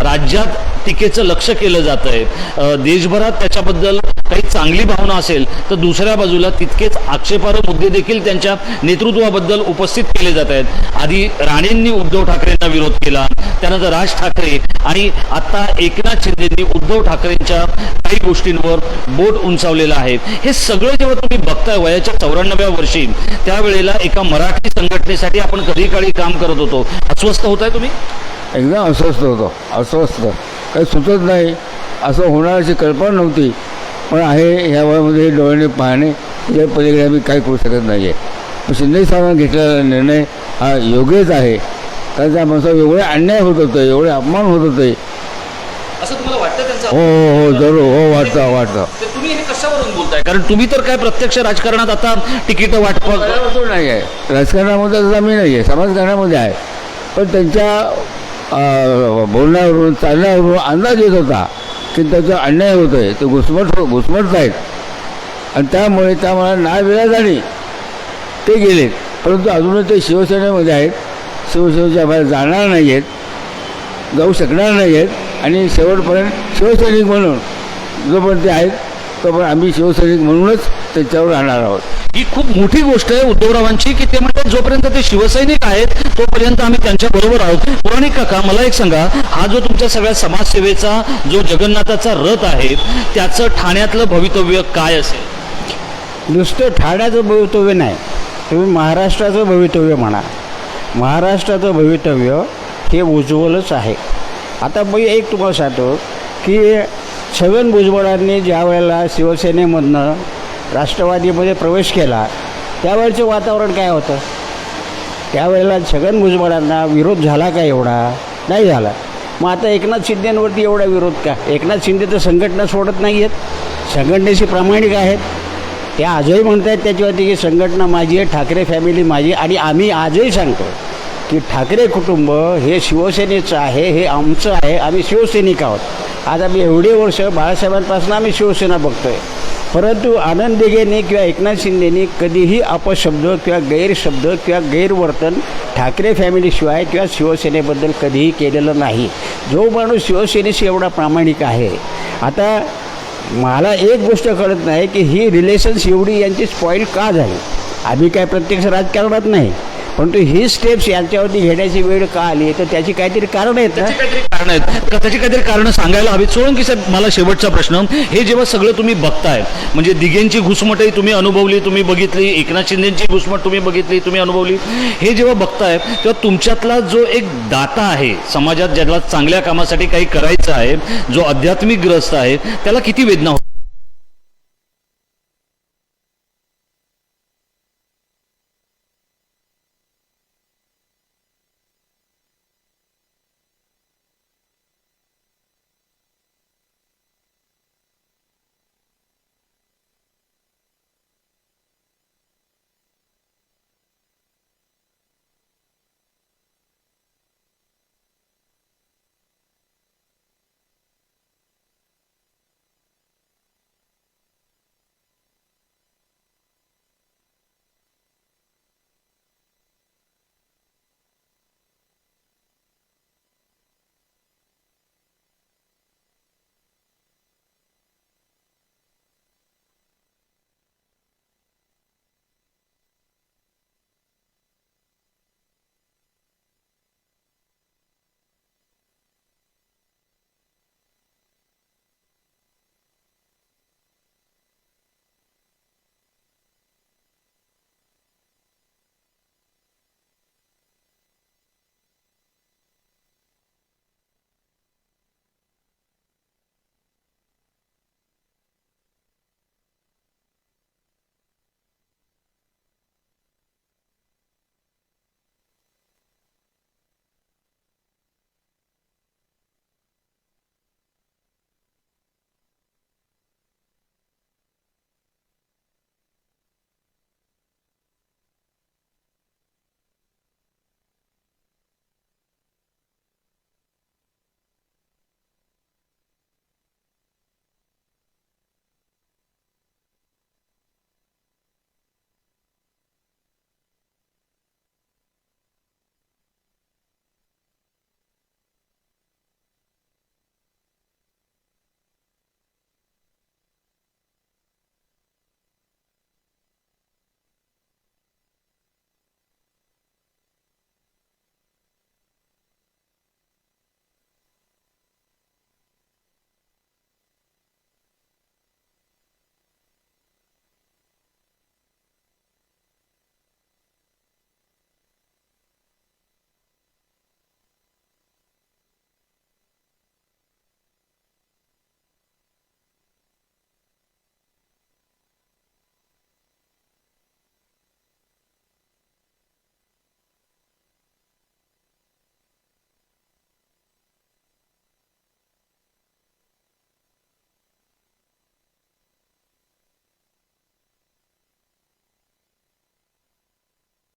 राज्यात टीकेचं लक्ष केलं जातं आहे. देशभरात त्याच्याबद्दल काही चांगली भावना असेल तर दुसऱ्या बाजूला तितकेच आक्षेपार्ह मुद्दे देखील त्यांच्या नेतृत्वाबद्दल उपस्थित केले जात आहेत. आधी राणेंनी उद्धव ठाकरेंना विरोध केला, त्यानंतर राज ठाकरे आणि आता एकनाथ शिंदेंनी उद्धव ठाकरेंच्या काही गोष्टींवर बोट उंचावलेलं आहे. हे सगळं जेव्हा तुम्ही बघताय वयाच्या 94व्या वर्षी, त्यावेळेला एका मराठी संघटनेसाठी आपण कधी काळी काम करत होतो, अस्वस्थ होताय तुम्ही? एकदम अस्वस्थ होतो, अस्वस्थ, काही सुचत नाही. असं होणारची कल्पना नव्हती, पण आहे ह्या वयामध्ये डोळ्याने पाहणे या पलीकडे आम्ही काही करू शकत नाही आहे. शिंदे साहेबांनी घेतलेला निर्णय हा योग्यच आहे, कारण त्या माणसावर एवढे अन्याय होत होते, एवढे अपमान होत होते. असं तुम्हाला वाटतं त्यांचं? हो जरूर, हो वाटतं. तुम्ही हे कशावरून बोलताय? कारण तुम्ही तर काय प्रत्यक्ष राजकारणात आता तिकीट वाटप नाही आहे, राजकारणामध्ये तसा मी नाही आहे, समाजकारणामध्ये आहे. पण त्यांच्या बोलण्यावरून, चालण्यावरून अंदाज येत होता की त्याचा अन्याय होतो आहे, ते घुसमटत आहेत. आणि त्यामुळे मला नाविलाजाने ते गेलेत. परंतु अजूनही ते शिवसेनेमध्ये आहेत, शिवसेनेच्या बाहेर जाणार नाही आहेत, जाऊ शकणार नाही आहेत. आणि शेवटपर्यंत शिवसैनिक म्हणून जोपर्यंत ते आहेत तोपर्यंत आम्ही शिवसैनिक म्हणूनच त्याच्यावर राहणार आहोत. ही खूप मोठी गोष्ट आहे उद्धवरावांची की ते म्हणतात जोपर्यंत ते शिवसैनिक आहेत तोपर्यंत आम्ही त्यांच्या बरोबर आहोत. पुराणिक काका, मला एक सांगा, हा जो तुमच्या सगळ्या समाजसेवेचा जो जगन्नाथाचा रथ आहे त्याचं ठाण्यातलं भवितव्य काय असेल? नुसतं ठाण्याचं भवितव्य नाही, तुम्ही महाराष्ट्राचं भवितव्य म्हणा. महाराष्ट्राचं भवितव्य हे उज्ज्वलच आहे. आता मी एक तुम्हाला सांगतो की छगन भुजबळांनी ज्या वेळेला शिवसेनेमधनं राष्ट्रवादीमध्ये प्रवेश केला त्यावेळेचं वातावरण काय होतं? त्यावेळेला छगन भुजबळांना विरोध झाला का? एवढा नाही झाला. मग आता एकनाथ शिंदेंवरती एवढा विरोध का? एकनाथ शिंदे तर संघटना सोडत नाही आहेत, संघटनेशी प्रामाणिक आहेत. ते आजही म्हणत आहेत त्याच्यावरती की संघटना माझी आहे, ठाकरे फॅमिली माझी. आणि आम्ही आजही सांगतो की ठाकरे कुटुंब हे शिवसेनेचं आहे, हे आमचं आहे, आम्ही शिवसैनिक आहोत. आज आम्ही एवढे वर्ष बाळासाहेबांपासून आम्ही शिवसेना बघतो आहे. परंतु आनंद दिघेंनी किंवा एकनाथ शिंदेनी कधीही अपशब्द किंवा गैरशब्द किंवा गैरवर्तन ठाकरे फॅमिलीशिवाय किंवा शिवसेनेबद्दल कधीही केलेलं नाही. जो माणूस शिवसेनेशी एवढा प्रामाणिक आहे. आता मला एक गोष्ट कळत नाही की ही रिलेशन्स एवढी यांची स्पॉईल का झाली. आम्ही काय प्रत्यक्ष राजकारणात नाही, परंतु ही स्टेप्स यांच्यावरती घेण्याची वेळ का आली तर त्याची काहीतरी कारणं आहेत ना. त्याची काहीतरी कारणं सांगायला हवीत. सोळंकी साहेब, मला शेवटचा प्रश्न, हे जेव्हा सगळं तुम्ही बघताय, म्हणजे दिघेंची घुसमटही तुम्ही अनुभवली, तुम्ही बघितली, एकनाथ शिंदेची घुसमट तुम्ही बघितली, तुम्ही अनुभवली, हे जेव्हा बघताय तेव्हा तुमच्यातला जो एक दाता आहे समाजात, ज्याला चांगल्या कामासाठी काही करायचं आहे, जो आध्यात्मिक ग्रस्त आहे, त्याला किती वेदना होती?